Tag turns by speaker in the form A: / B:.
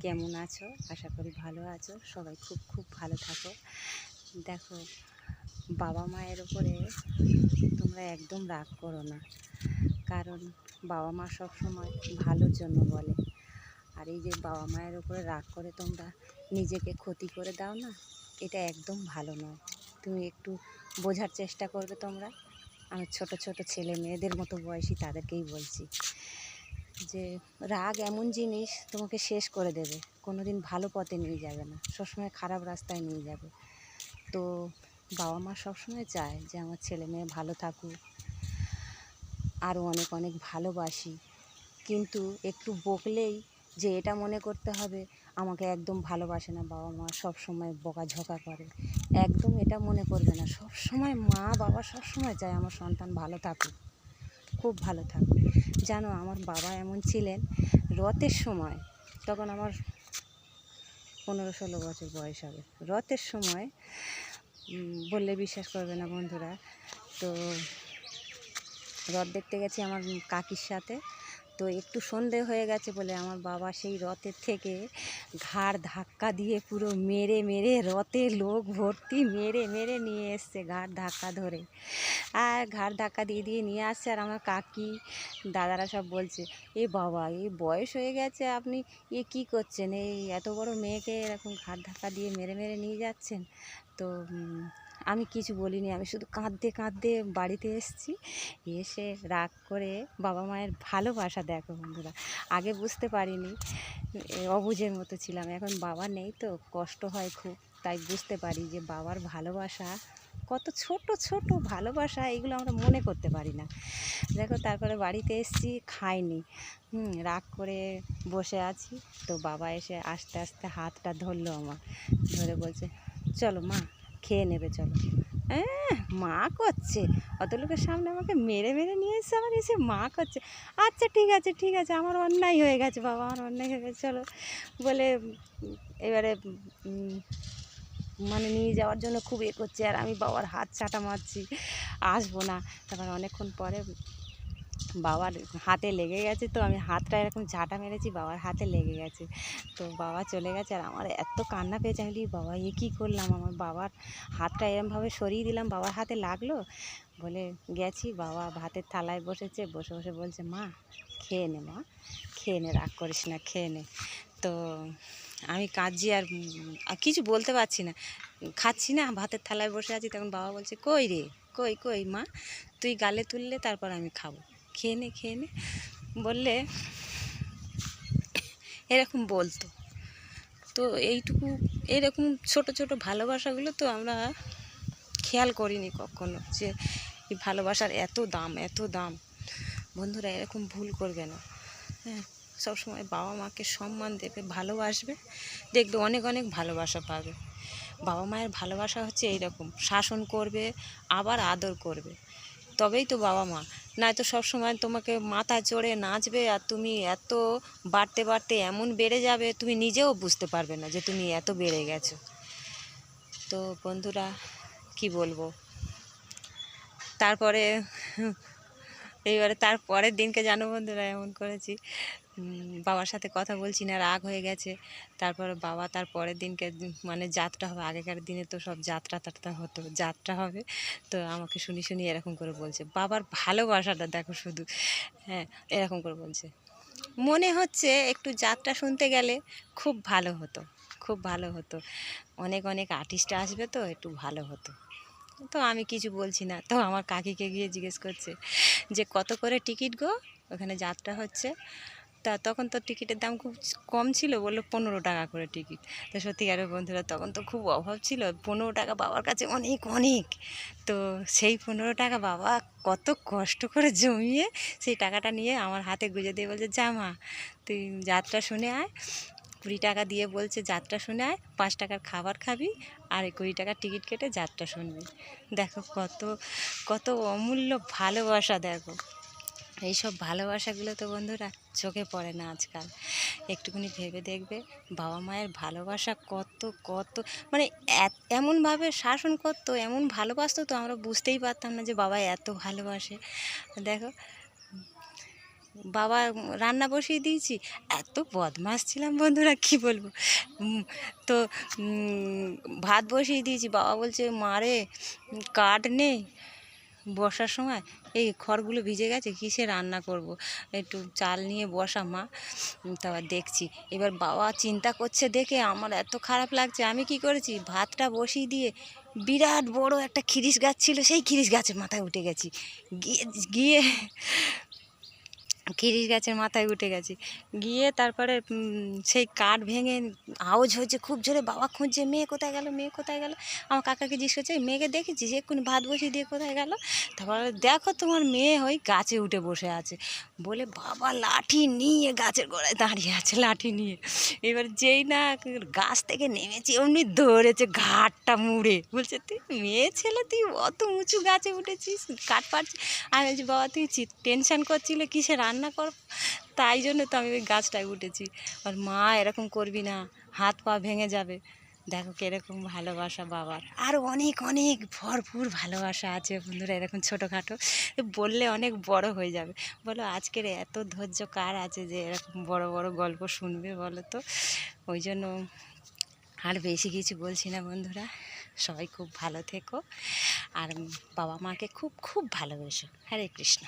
A: কেমন আছো? আশা করি ভালো আছো। সবাই খুব খুব ভালো থাকো। দেখো, বাবা মায়ের উপরে তোমরা একদম রাগ করো না, কারণ বাবা মা সবসময় ভালোর জন্য বলে। আর এই যে বাবা মায়ের উপরে রাগ করে তোমরা নিজেকে ক্ষতি করে দাও না, এটা একদম ভালো নয়। তুমি একটু বোঝার চেষ্টা করবে তোমরা। আমার ছোট ছোট ছেলে মেয়েদের মতো বয়সী তাদেরকেই বলছি যে রাগ এমন জিনিস তোমাকে শেষ করে দেবে, কোনো দিন ভালো পথে নিয়ে যাবে না, সবসময় খারাপ রাস্তায় নিয়ে যাবে। তো বাবা মা সবসময় চায় যে আমার ছেলে মেয়ে ভালো থাকুক, আরও অনেক অনেক ভালোবাসি। কিন্তু একটু বকলেই যে এটা মনে করতে হবে আমাকে একদম ভালোবাসে না, বাবা মা সবসময় বকাঝকা করে, একদম এটা মনে করবে না। সবসময় মা বাবা সবসময় চায় আমার সন্তান ভালো থাকুক, খুব ভালো থাকুক। জানো, আমার বাবা এমন ছিলেন, রথের সময়, তখন আমার 15-16 বছর বয়স হবে, রথের সময় বললে বিশ্বাস করবে না বন্ধুরা। তো রথ দেখতে গেছি আমার কাকির সাথে। তো একটু সন্ধে হয়ে গেছে বলে আমার বাবা সেই রথের থেকে ঘাড় ধাক্কা দিয়ে পুরো মেরে মেরে, রথে লোক ভর্তি, মেরে মেরে নিয়ে এসছে ঘাড় ধাক্কা ধরে। আর ঘাড় ধাক্কা দিয়ে দিয়ে নিয়ে আসছে। আর আমার কাকি দাদারা সব বলছে, এ বাবা, এই বয়স হয়ে গেছে, আপনি কী করছেন, এই এত বড় মেয়েকে এরকম ঘাড় ধাক্কা দিয়ে মেরে মেরে নিয়ে যাচ্ছেন। তো আমি কিছু বলিনি, আমি শুধু কাঁদতে কাঁদতে বাড়িতে এসেছি। এসে রাগ করে বাবা মায়ের ভালোবাসা দেখো বন্ধুরা, আগে বুঝতে পারিনি, অবুঝের মতো ছিলাম। এখন বাবা নেই তো কষ্ট হয় খুব, তাই বুঝতে পারি যে বাবার ভালোবাসা কত ছোট ছোট ভালোবাসা, এগুলো আমরা মনে করতে পারি না। দেখো, তারপরে বাড়িতে এসেছি, খাইনি, রাগ করে বসে আছি। তো বাবা এসে আস্তে আস্তে হাতটা ধরলো আমার, ধরে বলছে, চলো মা, খেয়ে নেবে, চলো। হ্যাঁ, মা করছে, অত লোকের সামনে আমাকে মেরে মেরে নিয়ে এসে আবার এসে মা করছে। আচ্ছা ঠিক আছে ঠিক আছে, আমার অন্যায় হয়ে গেছে বাবা, আমার অন্যায় হয়ে গেছে, চলো বলে এবারে মানে নিয়ে যাওয়ার জন্য খুব করছে। আর আমি বাবার হাত চাটা মারছি, আসবো না। তারপর অনেকক্ষণ পরে বাবার হাতে লেগে গেছে, তো আমি হাতটা এরকম ঝাঁটা মেরেছি, বাবার হাতে লেগে গেছে। তো বাবা চলে গেছে, আর আমার এত কান্না পেয়েছে। আমি বলি, বাবা এ কী করলাম, আমার বাবার হাতটা এরমভাবে সরিয়ে দিলাম, বাবার হাতে লাগলো বলে গেছি। বাবা ভাতের থালায় বসেছে, বসে বসে বলছে, মা খেয়ে নে, মা খেয়ে নে, রাগ করিস না, খেয়ে নে। তো আমি কাঁদছি, আর কিছু বলতে পারছি না, খাচ্ছি না, ভাতের থালায় বসে আছি। তখন বাবা বলছে, কই রে, কই কই মা, তুই গালে তুললে তারপর আমি খাবো, খেয়ে নে খেয়ে নে বললে এরকম বলতো। তো এইটুকু, এরকম ছোট ছোট ভালোবাসাগুলো তো আমরা খেয়াল করিনি কখনো, যে এই ভালোবাসার এত দাম, এত দাম। বন্ধুরা, এরকম ভুল করবে না। হ্যাঁ, সবসময় বাবা মাকে সম্মান দেবে, ভালোবাসবে, দেখবে অনেক অনেক ভালোবাসা পাবে। বাবা মায়ের ভালোবাসা হচ্ছে এইরকম, শাসন করবে আবার আদর করবে, তবেই তো বাবা মা। নয়তো সবসময় তোমাকে মাথায় চড়ে নাচবে, আর তুমি এত বাড়তে বাড়তে এমন বেড়ে যাবে, তুমি নিজেও বুঝতে পারবে না যে তুমি এত বেড়ে গেছো। তো বন্ধুরা, কি বলবো, তারপরে এইবারে তার পরের দিনকে জানো বন্ধুরা, এমন করেছি, বাবার সাথে কথা বলছি না, রাগ হয়ে গেছে। তারপরে বাবা তার পরের দিনকে মানে যাত্রা হবে, আগেকার দিনে তো সব যাত্রা টাত্রা হতো, যাত্রা হবে। তো আমাকে শুনি শুনি এরকম করে বলছে, বাবার ভালোবাসাটা দেখো শুধু। হ্যাঁ, এরকম করে বলছে, মনে হচ্ছে একটু যাত্রা শুনতে গেলে খুব ভালো হতো, খুব ভালো হতো, অনেক অনেক আর্টিস্ট আসবে, তো একটু ভালো হতো। তো আমি কিছু বলছি না। তো আমার কাকিকে গিয়ে জিজ্ঞেস করছে যে, কত করে টিকিট গো, ওখানে যাত্রা হচ্ছে? তা তখন তো টিকিটের দাম খুব কম ছিল, বললো 15 টাকা করে টিকিট। তো সত্যিকারের বন্ধুরা, তখন তো খুব অভাব ছিল, 15 টাকা বাবার কাছে অনেক অনেক। তো সেই 15 টাকা বাবা কত কষ্ট করে জমিয়ে সেই টাকাটা নিয়ে আমার হাতে গুঁজে দিয়ে বলছে, যা মা, তুই যাত্রা শুনে আয়। 20 টাকা দিয়ে বলছে, যাত্রা শুনে আয়, 5 টাকার খাবার খাবি, আর 20 টাকার টিকিট কেটে যাত্রা শুনবি। দেখো কত কত অমূল্য ভালোবাসা, দেখো এইসব ভালোবাসাগুলো তো বন্ধুরা চোখে পড়ে না আজকাল। একটুখানি ভেবে দেখবে, বাবা মায়ের ভালোবাসা কত কত, মানে এমনভাবে শাসন করতো, এমন ভালোবাসতো, তো আমরা বুঝতেই পারতাম না যে বাবা এত ভালোবাসে। দেখো, বাবা রান্না বসিয়ে দিয়েছি। এত বদমাশ ছিলাম বন্ধুরা কি বলবো। তো ভাত বসিয়ে দিয়েছি, বাবা বলছে মা রে কাঠ নেই বসার সময়, এই খড়গুলো ভিজে গেছে কিসে রান্না করব, একটু চাল নিয়ে বসা মা। তারপর দেখছি, এবার বাবা চিন্তা করছে দেখে আমার এত খারাপ লাগছে। আমি কি করেছি, ভাতটা বসিয়ে দিয়ে বিরাট বড় একটা খিরিস গাছ ছিল, সেই খিরিস গাছের মাথায় উঠে গেছি। গিয়ে গিয়ে খিরিস গাছের মাথায় উঠে গেছি, গিয়ে তারপরে সেই কাঠ ভেঙে আওয়াজ হয়েছে খুব জোরে। বাবা খুঁজছে মেয়ে কোথায় গেল, মেয়ে কোথায় গেল। আমার কাকাকে জিজ্ঞেস করছে মেয়েকে দেখেছিস, এক্ষুনি ভাত বসিয়ে দিয়ে কোথায় গেল। তারপরে দেখো তোমার মেয়ে ওই গাছে উঠে বসে আছে বলে বাবা লাঠি নিয়ে গাছের গোড়ায় দাঁড়িয়ে আছে লাঠি নিয়ে। এবার যেই না গাছ থেকে নেমেছি অমনি ধরেছে ঘাটটা মুড়ে, বলছে তুই মেয়ে ছেলে তুই অত উঁচু গাছে উঠেছিস কাঠ পাড়ছিস। আমি বলছি বাবা তুই টেনশান করছিলে কিসে রান্না কর, তাই জন্য তো আমি ওই গাছটায় উঠেছি। আর মা এরকম করবি না, হাত পা ভেঙে যাবে। দেখো কীরকম ভালোবাসা বাবার, আর অনেক অনেক ভরপুর ভালোবাসা আছে বন্ধুরা এরকম ছোটোখাটো, বললে অনেক বড় হয়ে যাবে। বলো আজকের এত ধৈর্য কার আছে যে এরকম বড় বড় গল্প শুনবে বলো তো। ওই জন্য আর বেশি কিছু বলছি না বন্ধুরা, সবাই খুব ভালো থেকো আর বাবা মাকে খুব খুব ভালোবেসো। হরে কৃষ্ণ।